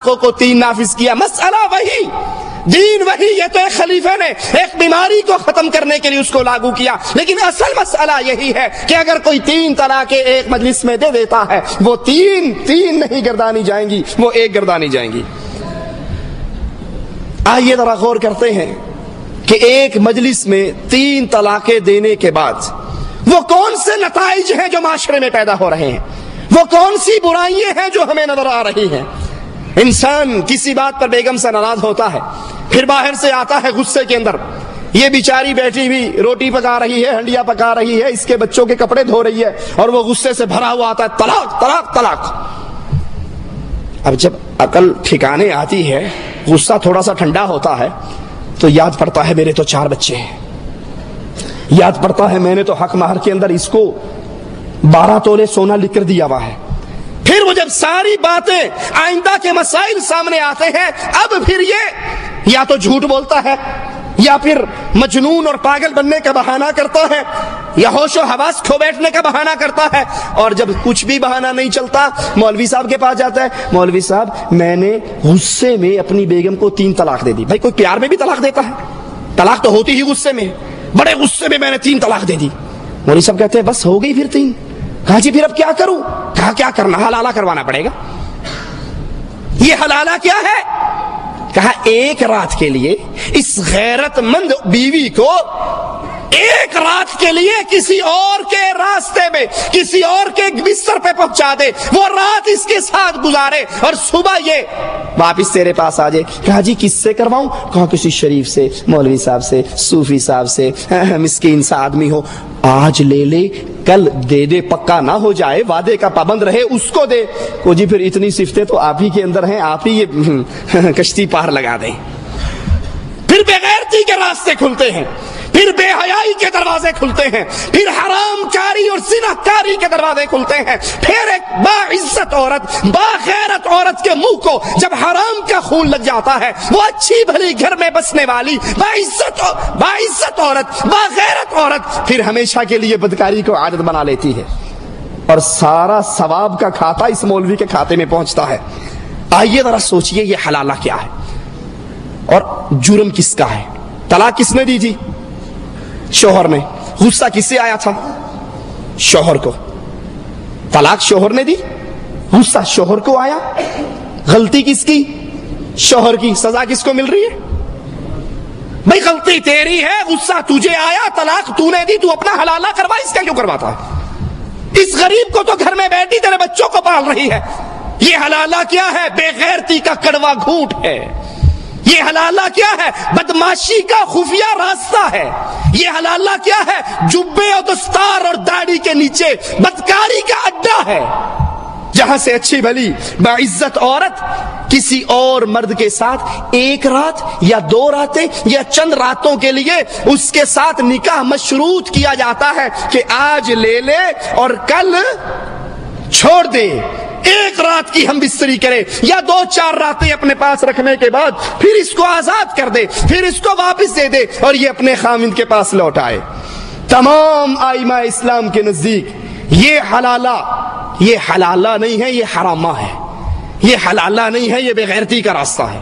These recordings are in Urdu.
کو 3 نافذ کیا. مسئلہ وہی، دین وہی. یہ تو ایک خلیفے نے ایک بیماری کو ختم کرنے کے لیے اس کو لاگو کیا، لیکن اصل مسئلہ یہی ہے کہ اگر کوئی 3 طلاقیں ایک مجلس میں دے دیتا ہے، وہ تین نہیں گردانی جائیں گی، وہ 1 گردانی جائیں گی. آئیے ذرا غور کرتے ہیں کہ ایک مجلس میں 3 طلاقیں دینے کے بعد وہ کون سے نتائج ہیں جو معاشرے میں پیدا ہو رہے ہیں، وہ کون سی برائیاں ہیں جو ہمیں نظر آ رہی ہیں. انسان کسی بات پر بیگم سے ناراض ہوتا ہے، پھر باہر سے آتا ہے غصے کے اندر، یہ بیچاری بیٹھی بھی روٹی پکا رہی ہے، ہنڈیا پکا رہی ہے، اس کے بچوں کے کپڑے دھو رہی ہے، اور وہ غصے سے بھرا ہوا آتا ہے، طلاق طلاق طلاق. اب جب عقل ٹھکانے آتی ہے، غصہ تھوڑا سا ٹھنڈا ہوتا ہے، تو یاد پڑتا ہے میرے تو 4 بچے ہیں، یاد پڑتا ہے میں نے تو حق مہر کے اندر اس کو 12 تولے سونا لکھ کر دیا ہوا ہے. پھر وہ جب ساری باتیں آئندہ کے مسائل سامنے آتے ہیں، اب پھر یہ یا تو جھوٹ بولتا ہے، یا پھر مجنون اور پاگل بننے کا بہانہ کرتا ہے، یا ہوش و حواس کھو بیٹھنے کا بہانہ کرتا ہے. اور جب کچھ بھی بہانہ نہیں چلتا، مولوی صاحب کے پاس جاتا ہے، مولوی صاحب میں نے غصے میں اپنی بیگم کو 3 طلاق دے دی. بھائی کوئی پیار میں بھی طلاق دیتا ہے؟ طلاق تو ہوتی ہی غصے میں، بڑے غصے میں نے 3 طلاق دے دی. مولوی صاحب کہتے ہیں بس ہو گئی پھر 3. کہا جی پھر اب کیا کروں؟ کہا کیا کرنا، حلالہ کروانا پڑے گا. یہ حلالہ کیا ہے؟ کہا 1 رات کے لیے اس غیرت مند بیوی کو 1 رات کے لیے کسی اور کے راستے میں، کسی اور کے بستر پہ پہنچا دے، وہ رات اس کے ساتھ گزارے، اور صبح یہ واپس تیرے پاس آ جائے. کہا جی کس سے کرواؤں؟ کہا کسی شریف سے، مولوی صاحب سے، صوفی صاحب سے، مسکین سا آدمی ہو. آج لے لے کل دے دے، پکا نہ ہو جائے، وعدے کا پابند رہے، اس کو دے. کو جی پھر اتنی صفتیں تو آپ ہی کے اندر ہیں، آپ ہی یہ کشتی پار لگا دیں. پھر بے غیرتی کے راستے کھلتے ہیں، پھر بے حیائی کے دروازے کھلتے ہیں، پھر حرام کاری اور زنا کاری کے دروازے کھلتے ہیں. پھر ایک باعزت عورت، باغیرت عورت کے منہ کو جب حرام کا خون لگ جاتا ہے، وہ اچھی بھلی گھر میں بسنے والی باعزت عورت، باغیرت عورت پھر ہمیشہ کے لیے بدکاری کو عادت بنا لیتی ہے، اور سارا ثواب کا کھاتا اس مولوی کے کھاتے میں پہنچتا ہے. آئیے ذرا سوچئے یہ حلالہ کیا ہے اور جرم کس کا ہے؟ طلاق کس نے دی تھی؟ شوہر نے. غصہ کس سے آیا تھا؟ شوہر کو. طلاق شوہر نے دی، غصہ شوہر کو آیا. غلطی کس کی؟ شوہر کی. سزا کس کو مل رہی ہے؟ بھائی غلطی تیری ہے، غصہ تجھے آیا، طلاق تو نے دی، تو اپنا حلالہ کروا، اس کا کیوں کرواتا ہے؟ اس غریب کو تو گھر میں بیٹھی تیرے بچوں کو پال رہی ہے. یہ حلالہ کیا ہے؟ بے غیرتی کا کڑوا گھونٹ ہے. یہ حلالہ کیا ہے؟ بدماشی کا خفیہ راستہ ہے. یہ حلالہ کیا ہے؟ جبے اور دستار اور داڑھی کے نیچے بدکاری کا اڈا ہے، جہاں سے اچھی بھلی باعزت عورت کسی اور مرد کے ساتھ 1 رات یا 2 راتیں یا چند راتوں کے لیے اس کے ساتھ نکاح مشروط کیا جاتا ہے کہ آج لے لے اور کل چھوڑ دے. 1 رات کی ہم بستری کرے، یا 2-4 راتیں اپنے پاس رکھنے کے بعد پھر اس کو آزاد کر دے، پھر اس کو واپس دے دے، اور یہ اپنے خاوند کے پاس لوٹ آئے. تمام ائمہ اسلام کے نزدیک یہ حلالہ نہیں ہے، یہ حرامہ ہے. یہ حلالہ نہیں ہے، یہ بے غیرتی کا راستہ ہے.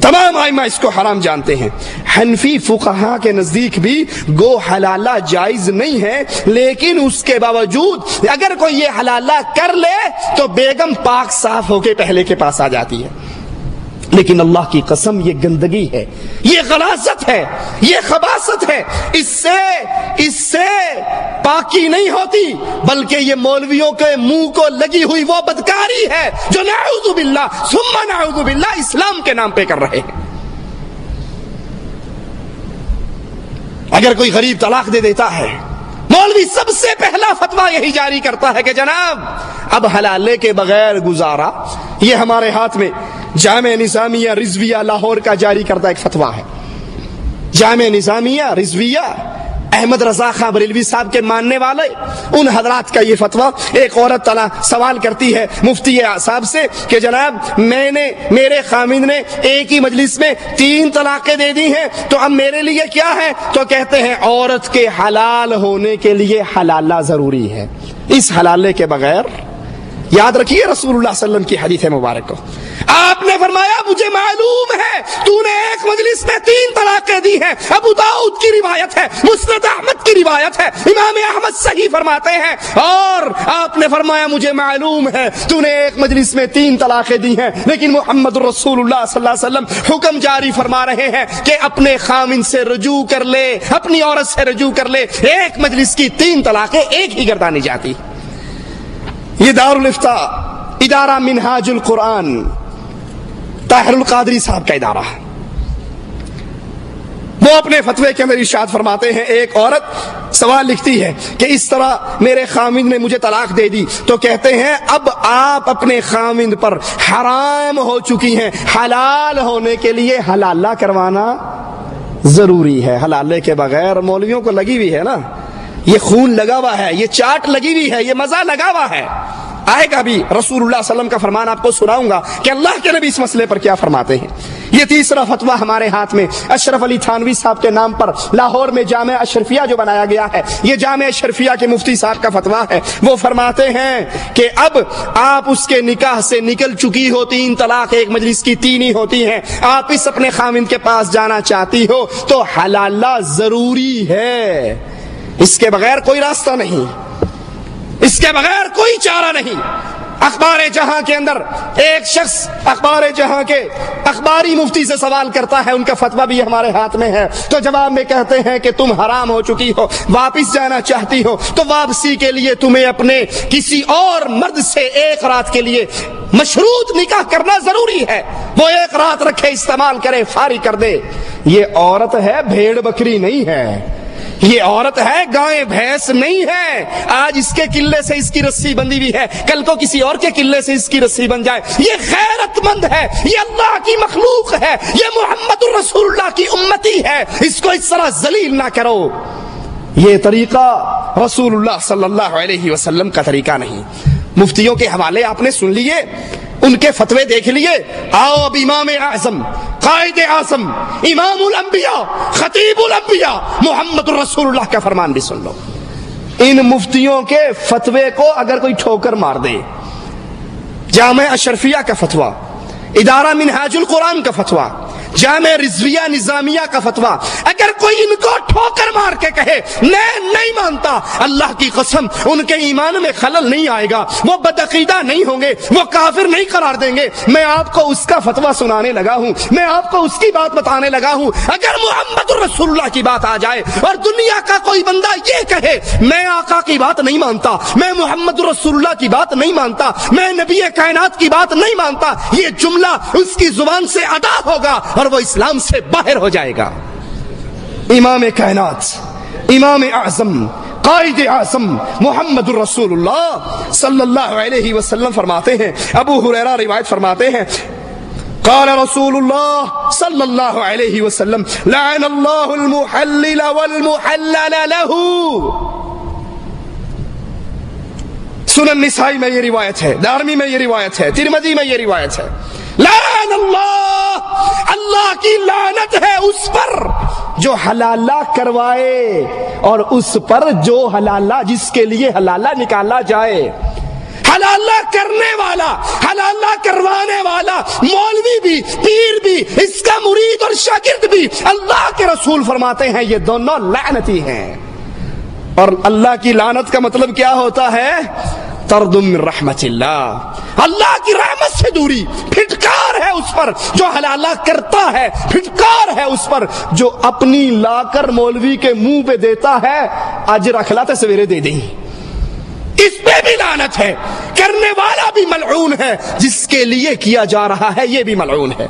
تمام ائمہ اس کو حرام جانتے ہیں. حنفی فقہا کے نزدیک بھی گو حلالہ جائز نہیں ہے، لیکن اس کے باوجود اگر کوئی یہ حلالہ کر لے تو بیگم پاک صاف ہو کے پہلے کے پاس آ جاتی ہے. لیکن اللہ کی قسم یہ گندگی ہے، یہ غلاظت ہے، یہ خباثت ہے. اس سے پاکی نہیں ہوتی، بلکہ یہ مولویوں کے منہ کو لگی ہوئی وہ بدکاری ہے جو نعوذ باللہ ثم نعوذ باللہ اسلام کے نام پہ کر رہے ہیں. اگر کوئی غریب طلاق دے دیتا ہے، مولوی سب سے پہلا فتویٰ یہی جاری کرتا ہے کہ جناب اب حلالے کے بغیر گزارا. یہ ہمارے ہاتھ میں جامع نظامیہ رضویہ لاہور کا جاری کرتا ایک فتویٰ ہے. جامع نظامیہ رضویہ احمد رضا خان بریلوی صاحب کے ماننے والے ان حضرات کا یہ فتویٰ. ایک عورت سوال کرتی ہے مفتی صاحب سے کہ جناب میرے خامند نے ایک ہی مجلس میں 3 طلاقیں دے دی ہیں، تو اب میرے لیے کیا ہے؟ تو کہتے ہیں عورت کے حلال ہونے کے لیے حلالہ ضروری ہے. اس حلالے کے بغیر، یاد رکھیے رسول اللہ صلی اللہ علیہ وسلم کی حدیث مبارک کو، آپ نے فرمایا مجھے معلوم ہے تو نے ایک مجلس میں 3 طلاقیں دی ہیں. ابو داؤد کی روایت ہے, مسند احمد کی روایت ہے, امام احمد صحیح فرماتے ہیں. اور آپ نے فرمایا مجھے معلوم ہے تو نے ایک مجلس میں 3 طلاقیں دی ہیں, لیکن محمد رسول اللہ صلی اللہ علیہ وسلم حکم جاری فرما رہے ہیں کہ اپنے خاوند سے رجوع کر لے, اپنی عورت سے رجوع کر لے. ایک مجلس کی 3 طلاقیں ایک ہی گردانی جاتی. یہ دارالافتاء ادارہ منہاج القرآن طاہر القادری صاحب کا ادارہ, وہ اپنے فتوے کے اندر ارشاد فرماتے ہیں ایک عورت سوال لکھتی ہے کہ اس طرح میرے خاوند نے مجھے طلاق دے دی, تو کہتے ہیں اب آپ اپنے خاوند پر حرام ہو چکی ہیں, حلال ہونے کے لیے حلالہ کروانا ضروری ہے. حلالے کے بغیر مولویوں کو لگی ہوئی ہے نا, یہ خون لگا ہوا ہے, یہ چاٹ لگی ہوئی ہے, یہ مزہ لگا ہوا ہے. آئے گا بھی رسول اللہ صلی اللہ علیہ وسلم کا فرمان آپ کو سناؤں گا کہ اللہ کے نبی اس مسئلے پر کیا فرماتے ہیں. یہ تیسرا فتویٰ ہمارے ہاتھ میں اشرف علی تھانوی صاحب کے نام پر لاہور میں جامع اشرفیہ جو بنایا گیا ہے, یہ جامع اشرفیہ کے مفتی صاحب کا فتویٰ ہے. وہ فرماتے ہیں کہ اب آپ اس کے نکاح سے نکل چکی ہو, 3 طلاق ایک مجلس کی 3 ہی ہوتی ہیں, آپ اس اپنے خاوند کے پاس جانا چاہتی ہو تو حلالہ ضروری ہے, اس کے بغیر کوئی راستہ نہیں, اس کے بغیر کوئی چارہ نہیں. اخبار جہاں کے اندر ایک شخص اخبار جہاں کے اخباری مفتی سے سوال کرتا ہے, ان کا فتویٰ بھی ہمارے ہاتھ میں ہے, تو جواب میں کہتے ہیں کہ تم حرام ہو چکی ہو, واپس جانا چاہتی ہو تو واپسی کے لیے تمہیں اپنے کسی اور مرد سے 1 رات کے لیے مشروط نکاح کرنا ضروری ہے. وہ 1 رات رکھے, استعمال کرے, فارغ کر دے. یہ عورت ہے, بھیڑ بکری نہیں ہے, یہ عورت ہے, گائے بھینس نہیں ہے. آج اس کے قلعے سے اس کی رسی بندھی ہوئی ہے, کل کو کسی اور کے قلعے سے اس کی رسی بن جائے. یہ غیرت مند ہے, یہ اللہ کی مخلوق ہے, یہ محمد الرسول اللہ کی امتی ہے, اس کو اس طرح ذلیل نہ کرو. یہ طریقہ رسول اللہ صلی اللہ علیہ وسلم کا طریقہ نہیں. مفتیوں کے حوالے آپ نے سن لیے, ان کے فتوے دیکھ لیے. آؤ اب امام اعظم, قائد اعظم, امام الانبیاء, خطیب الانبیاء محمد الرسول اللہ کا فرمان بھی سن لو. ان مفتیوں کے فتوے کو اگر کوئی ٹھوکر مار دے, جامع اشرفیہ کا فتویٰ, ادارہ منہاج القرآن کا فتویٰ, جامع رضویہ نظامیہ کا فتویٰ, اگر کوئی ان کو ٹھوکر مار کے کہے میں نہیں مانتا, اللہ کی قسم ان کے ایمان میں خلل نہیں آئے گا, وہ بدعقیدہ نہیں ہوں گے, وہ کافر نہیں قرار دیں گے. میں آپ کو اس کا فتویٰ سنانے لگا ہوں, میں آپ کو اس کی بات بتانے لگا ہوں. اگر محمد الرسول اللہ کی بات آ جائے اور دنیا کا کوئی بندہ یہ کہے میں آقا کی بات نہیں مانتا, میں محمد الرسول اللہ کی بات نہیں مانتا, میں نبی کائنات کی بات نہیں مانتا, یہ جملہ اس کی زبان سے ادا ہوگا اور وہ اسلام سے باہر ہو جائے گا. امام کائنات, امام اعظم, قائد اعظم محمد الرسول اللہ صلی اللہ علیہ وسلم فرماتے ہیں, ابو ہریرہ روایت فرماتے ہیں, قال رسول اللہ صلی اللہ علیہ وسلم لعن اللہ المحلل والمحلل له. سنن نسائی میں یہ روایت ہے, دارمی میں یہ روایت ہے, ترمذی میں یہ روایت ہے. لعن اللہ, اللہ کی لعنت ہے اس پر جو حلالہ کروائے اور اس پر جو حلالہ, جس کے لیے حلالہ نکالا جائے. حلالہ کرنے والا, حلالہ کروانے والا, مولوی بھی, پیر بھی, اس کا مرید اور شاگرد بھی, اللہ کے رسول فرماتے ہیں یہ دونوں لعنتی ہیں. اور اللہ کی لعنت کا مطلب کیا ہوتا ہے؟ طرد من رحمت اللہ, اللہ کی رحمت سے دوری. پھٹکار ہے اس پر جو حلالہ کرتا ہے, پھٹکار ہے اس پر جو اپنی لا کر مولوی کے منہ پہ دیتا ہے, اجر اخلاتے سویرے دے دیں. اس پہ بھی لعنت ہے. کرنے والا بھی ملعون ہے, جس کے لیے کیا جا رہا ہے یہ بھی ملعون ہے.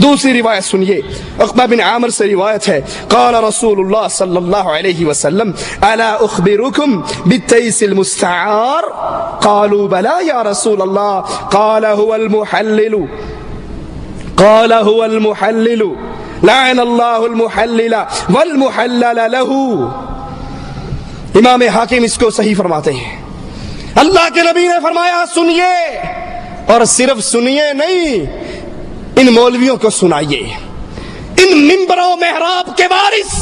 دوسری روایت سنیے, عقبہ بن عامر سے روایت ہے, قال رسول اللہ صلی اللہ علیہ وسلم الا اخبرکم بالتیس المستعار, قالوا بلا یا رسول اللہ, قال هو المحلل, قال هو المحلل, لعن اللہ المحلل والمحلل له. امام حاکم اس کو صحیح فرماتے ہیں. اللہ کے نبی نے فرمایا سنیے, اور صرف سنیے نہیں, ان مولویوں کو سنائیے, ان منبر و محراب کے وارث,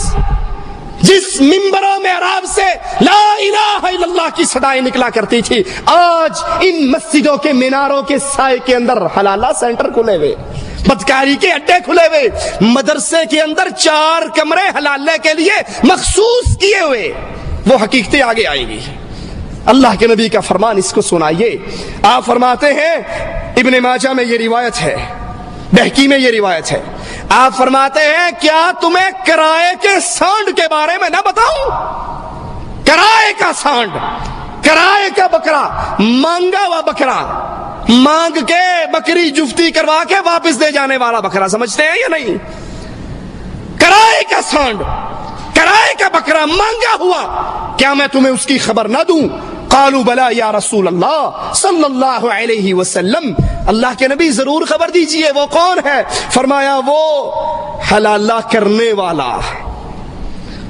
جس منبر و محراب سے لا الہ الا اللہ کی صدائیں نکلا کرتی تھی، آج ان مسجدوں کے میناروں کے سائے کے اندر حلالہ سینٹر کھلے ہوئے، بدکاری کے اڈے کھلے ہوئے، مدرسے کے اندر 4 کمرے حلالے کے لیے مخصوص کیے ہوئے، وہ حقیقتیں آگے آئیں گی۔ اللہ کے نبی کا فرمان اس کو سنائیے۔ آپ فرماتے ہیں، ابن ماجہ میں یہ روایت ہے، بہقی میں یہ روایت ہے، آپ فرماتے ہیں کیا تمہیں کرائے کے سانڈ کے بارے میں نہ بتاؤں؟ کرائے کا سانڈ، کرائے کا بکرا، مانگا ہوا بکرا، مانگ کے بکری جفتی کروا کے واپس دے جانے والا بکرا، سمجھتے ہیں یا نہیں؟ کرائے کا سانڈ، کرائے کا بکرا مانگا ہوا، کیا میں تمہیں اس کی خبر نہ دوں؟ قالوا بلا یا رسول اللہ صلی اللہ علیہ وسلم، اللہ کے نبی ضرور خبر دیجئے، وہ کون ہے؟ فرمایا وہ حلالہ کرنے والا،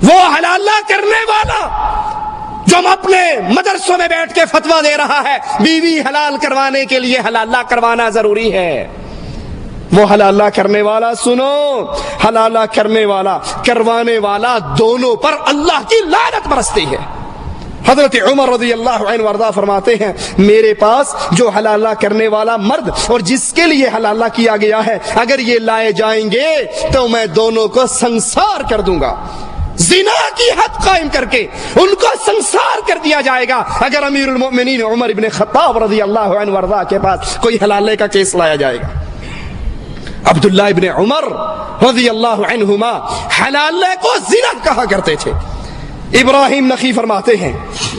وہ حلالہ کرنے والا جو اپنے مدرسوں میں بیٹھ کے فتویٰ دے رہا ہے بیوی حلال کروانے کے لیے حلالہ کروانا ضروری ہے، وہ حلالہ کرنے والا، سنو، حلالہ کرنے والا، کروانے والا، دونوں پر اللہ کی لعنت برستی ہے۔ حضرت عمر رضی اللہ عنہ وارضہ فرماتے ہیں میرے پاس جو حلالہ کرنے والا مرد اور جس کے لیے حلالہ کیا گیا ہے اگر یہ لائے جائیں گے تو میں دونوں کو سنسار کر دوں گا، زنا کی حد قائم کر کے ان کو سنسار کر دیا جائے گا اگر امیر المؤمنین عمر ابن خطاب رضی اللہ عنہ وارضہ کے پاس کوئی حلالے کا کیس لایا جائے گا۔ عبداللہ ابن عمر رضی اللہ عنہما حلالے کو زنا کہا کرتے تھے۔ ابراہیم نخی فرماتے ہیں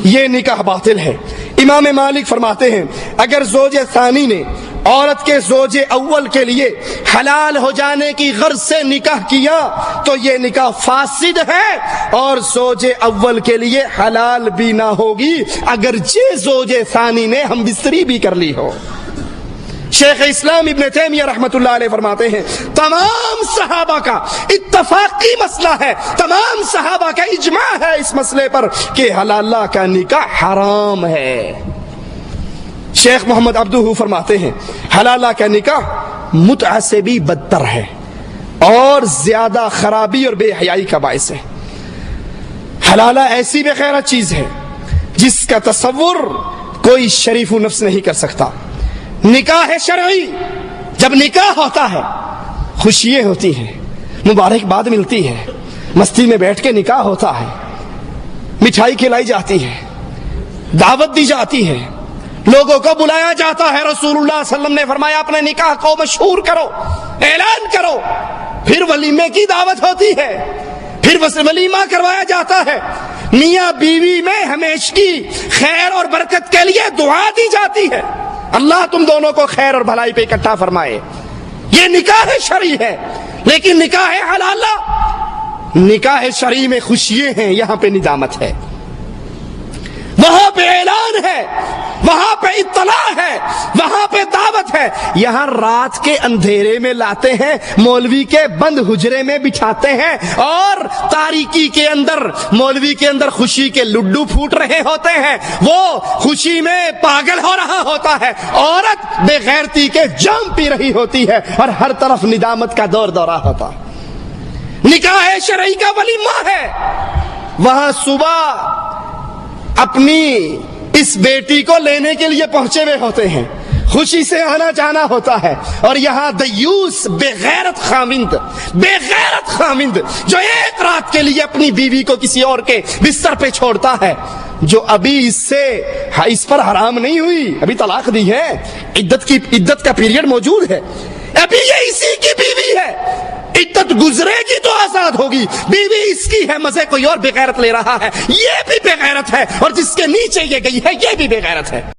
یہ نکاح باطل ہے۔ امام مالک فرماتے ہیں اگر زوج ثانی نے عورت کے زوج اول کے لیے حلال ہو جانے کی غرض سے نکاح کیا تو یہ نکاح فاسد ہے اور زوج اول کے لیے حلال بھی نہ ہوگی اگرچہ زوج ثانی نے ہم بستری بھی کر لی ہو۔ شیخ اسلام ابن تیمیہ رحمت اللہ علیہ فرماتے ہیں تمام صحابہ کا اتفاقی مسئلہ ہے، تمام صحابہ کا اجماع ہے اس مسئلے پر کہ حلالہ کا نکاح حرام ہے۔ شیخ محمد عبدہ فرماتے ہیں حلالہ کا نکاح متعہ سے بھی بدتر ہے اور زیادہ خرابی اور بے حیائی کا باعث ہے۔ حلالہ ایسی بے غیرت چیز ہے جس کا تصور کوئی شریف و نفس نہیں کر سکتا۔ نکاح شرعی، جب نکاح ہوتا ہے خوشیاں ہوتی ہیں، مبارکباد ملتی ہے، مستی میں بیٹھ کے نکاح ہوتا ہے، مٹھائی کھلائی جاتی ہے، دعوت دی جاتی ہے، لوگوں کو بلایا جاتا ہے۔ رسول اللہ صلی اللہ علیہ وسلم نے فرمایا اپنے نکاح کو مشہور کرو، اعلان کرو، پھر ولیمے کی دعوت ہوتی ہے، پھر بس ولیمہ کروایا جاتا ہے، میاں بیوی میں ہمیشگی خیر اور برکت کے لیے دعا دی جاتی ہے، اللہ تم دونوں کو خیر اور بھلائی پہ اکٹھا فرمائے۔ یہ نکاح شرعی ہے، لیکن نکاح حلالہ، نکاح شرعی میں خوشیاں ہیں، یہاں پہ ندامت ہے، وہاں پہ اعلان ہے، وہاں پہ اطلاع ہے، وہاں پہ دعوت ہے۔ یہاں رات کے اندھیرے میں لاتے ہیں، مولوی کے بند حجرے میں بٹھاتے ہیں اور تاریکی کے اندر مولوی کے اندر خوشی کے لڈو پھوٹ رہے ہوتے ہیں، وہ خوشی میں پاگل ہو رہا ہوتا ہے، عورت بے غیرتی کے جام پی رہی ہوتی ہے اور ہر طرف ندامت کا دور دورہ ہوتا۔ نکاح شرعی کا ولیمہ ہے، وہاں صبح اپنی اس بیٹی کو لینے کے لیے پہنچے ہوئے ہوتے ہیں، خوشی سے آنا جانا ہوتا ہے، اور یہاں دیوس بے غیرت خامند جو ایک رات کے لیے اپنی بیوی کو کسی اور کے بستر پہ چھوڑتا ہے، جو ابھی اس پر حرام نہیں ہوئی، ابھی طلاق دی ہے، عدت کا پیریڈ موجود ہے، ابھی یہ اسی کی بیوی ہے، عدت گزرے گی تو آزاد ہوگی، بیوی اس کی ہے، مزے کوئی اور بے غیرت لے رہا ہے، یہ بھی بے غیرت ہے، اور جس کے نیچے یہ گئی ہے یہ بھی بے غیرت ہے۔